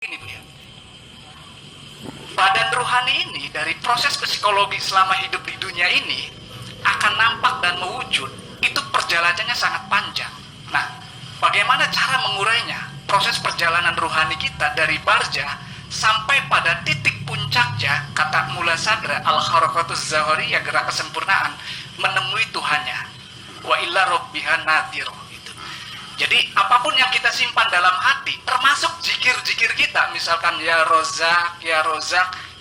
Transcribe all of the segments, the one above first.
Ini Bu ya. Badan rohani ini dari proses psikologi selama hidup di dunia ini akan nampak dan mewujud. Itu perjalanannya sangat panjang. Nah, bagaimana cara mengurainya? Proses perjalanan rohani kita dari barjah sampai pada titik puncaknya, kata Mula Sadra al-harakatuz zahoriyah, gerak kesempurnaan, menemui Tuhannya. Wa illa rabbiha nadhir. Jadi apapun yang kita simpan dalam hati, termasuk zikir-zikir kita, misalkan ya rozak,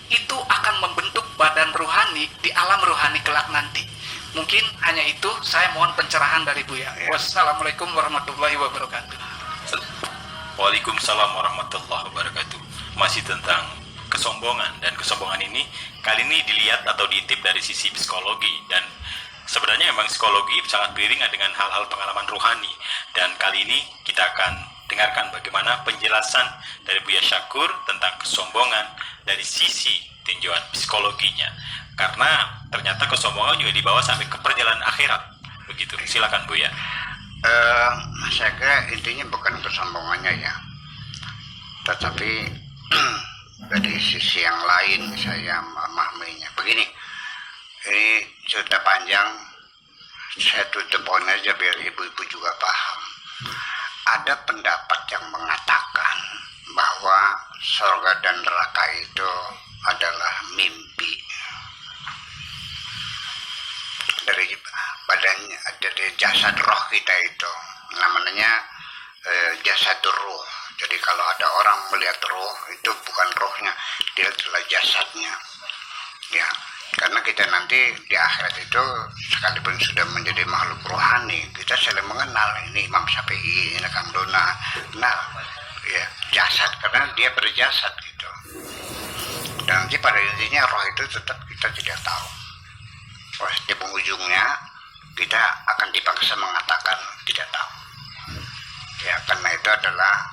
itu akan membentuk badan rohani di alam rohani kelak nanti. Mungkin hanya itu, saya mohon pencerahan dari Buya. Wassalamualaikum warahmatullahi wabarakatuh. Waalaikumsalam warahmatullahi wabarakatuh. Masih tentang kesombongan, dan kesombongan ini kali ini dilihat atau diintip dari sisi psikologi, dan sebenarnya memang psikologi sangat beriringan dengan hal-hal pengalaman rohani. Dan kali ini kita akan dengarkan bagaimana penjelasan dari Buya Syakur tentang kesombongan dari sisi tinjauan psikologinya. Karena ternyata kesombongan juga dibawa sampai ke perjalanan akhirat. Begitu. Silakan Buya. Saya kira intinya bukan kesombongannya ya, tetapi dari sisi yang lain saya memahaminya. Begini, ini cerita panjang, saya tutup poin aja biar ibu-ibu juga paham. Ada pendapat yang mengatakan bahwa surga dan neraka itu adalah mimpi dari badannya, dari jasad roh kita itu, namanya jasad ruh. Jadi kalau ada orang melihat roh, itu bukan rohnya, dia adalah jasadnya ya. Karena kita nanti di akhirat itu sekalipun sudah menjadi makhluk rohani, kita saling mengenal. Ini Imam Syafi'i, ini Kang Dona, nah ya jasad, karena dia berjasad gitu. Dan nanti pada intinya roh itu tetap kita tidak tahu. Wah, di penghujungnya kita akan dipaksa mengatakan tidak tahu. Ya, karena itu adalah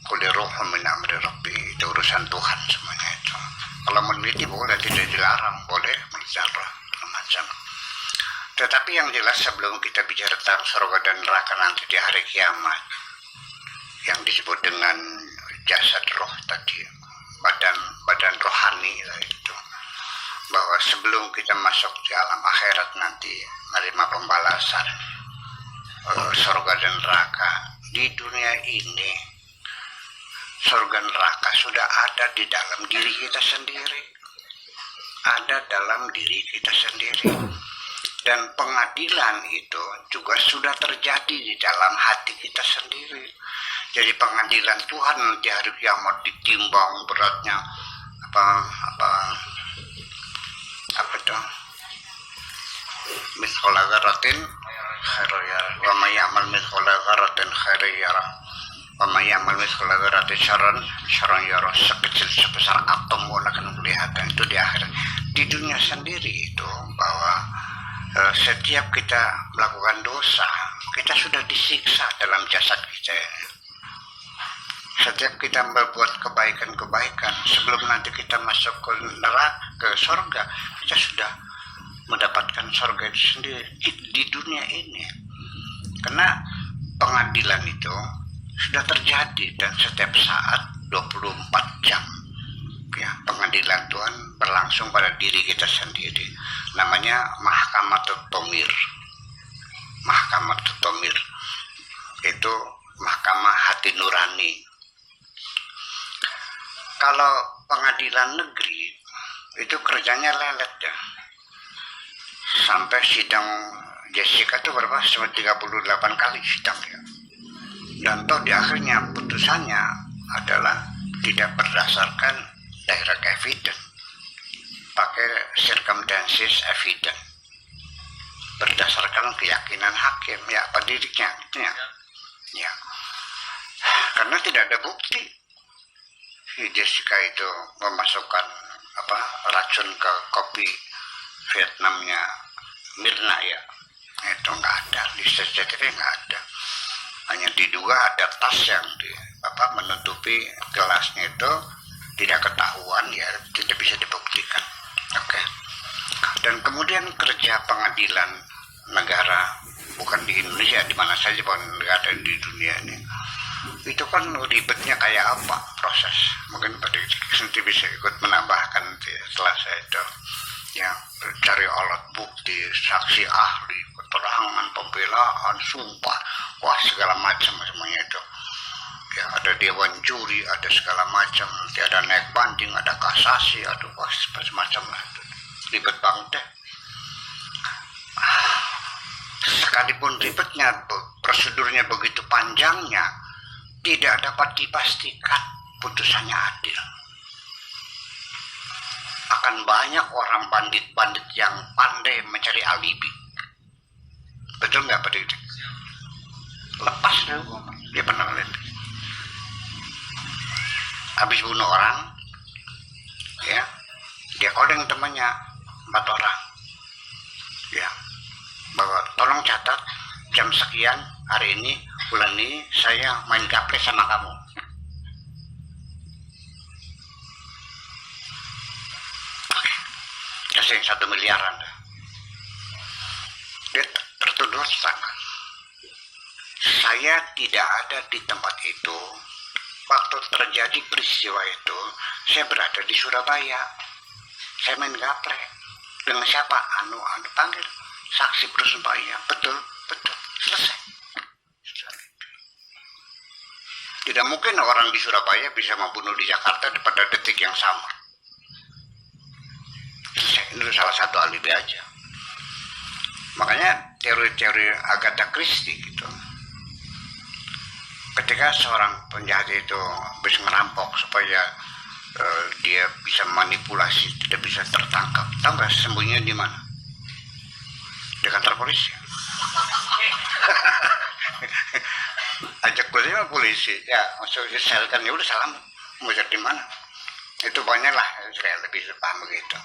kulli ruhun min amri rabbi, itu urusan Tuhan semuanya itu. Kalau meneliti boleh, tidak dilarang, boleh meneliti macam. Tetapi yang jelas sebelum kita bicara tentang surga dan neraka nanti di hari kiamat, yang disebut dengan jasad roh tadi, badan rohani itu, bahwa sebelum kita masuk di alam akhirat nanti menerima pembalasan surga dan neraka, di dunia ini surga neraka sudah ada di dalam diri kita sendiri, ada dalam diri kita sendiri, dan pengadilan itu juga sudah terjadi di dalam hati kita sendiri. Jadi pengadilan Tuhan nanti hari kiamat ditimbang beratnya apa itu mithqala dzarratin khairan yarah wa may ya'mal mithqala dzarratin khairan yarah wa may ya'mal mithqala dzarratin syarran yarah. Sekecil sebesar atom pun akan kelihatan. Itu di akhirat. Di dunia sendiri itu bahwa setiap kita melakukan dosa, kita sudah disiksa dalam jasad kita. Setiap kita berbuat kebaikan-kebaikan, sebelum nanti kita masuk ke neraka, ke surga, kita sudah mendapatkan surga itu sendiri di dunia ini. Karena pengadilan itu sudah terjadi, dan setiap saat 24 jam ya, pengadilan Tuhan berlangsung pada diri kita sendiri. Namanya Mahkamatul Tomir. Mahkamatul Tomir itu mahkamah hati nurani. Kalau pengadilan negeri itu kerjanya lelet ya. Sampai sidang Jessica itu berapa? Sampai 38 kali sidang ya. Dan toh di akhirnya putusannya adalah tidak berdasarkan direct evidence, pakai circumstances evidence, berdasarkan keyakinan hakim ya, pendidiknya ya. Karena tidak ada bukti si Jessica itu memasukkan racun ke kopi Vietnamnya Mirna ya, itu nggak ada, di CCTV nggak ada. Hanya diduga ada tas yang menutupi gelasnya, itu tidak ketahuan ya, tidak bisa dibuktikan. Oke. Dan kemudian kerja pengadilan negara, bukan di Indonesia, di mana saja pun negara di dunia ini, itu kan ribetnya kayak apa proses. Mungkin Pak Dik nanti bisa ikut menambahkan nanti setelah saya itu ya, cari alat bukti, saksi ahli, keterangan, pembelaan, sumpah, wah segala macam semuanya itu ya, ada dewan juri, ada segala macam, nanti ada naik banding, ada kasasi, aduh wah macam-macam lah, ribet banget deh. Sekalipun ribetnya, prosedurnya begitu panjangnya, tidak dapat dipastikan putusannya adil. Akan banyak orang bandit-bandit yang pandai mencari alibi. Betul nggak Pak Dik? Lepas dari hukuman, dia pernah lihat. Habis bunuh orang, ya, dia calling temannya 4 orang, ya, bahwa tolong catat jam sekian hari ini bulan ini saya main gaple sama kamu. Oke, kasih 1 miliaran. Dia tertuduh sama. Saya tidak ada di tempat itu. Waktu terjadi peristiwa itu, saya berada di Surabaya. Saya main gaple. Dengan siapa? Anu panggil. Saksi bersumpah, betul. Selesai. Tidak mungkin orang di Surabaya bisa membunuh di Jakarta pada detik yang sama. Selesai. Ini salah satu alibi aja. Makanya teori-teori Agatha Christie gitu. Ketika seorang penjahat itu bisa merampok supaya dia bisa manipulasi, tidak bisa tertangkap, tahu nggak sembunyinya di mana? Di kantor polisi. Ajak polisi, ya maksudnya selkan, ya udah salam, mau cari di mana? Itu banyak lah, saya lebih paham begitu.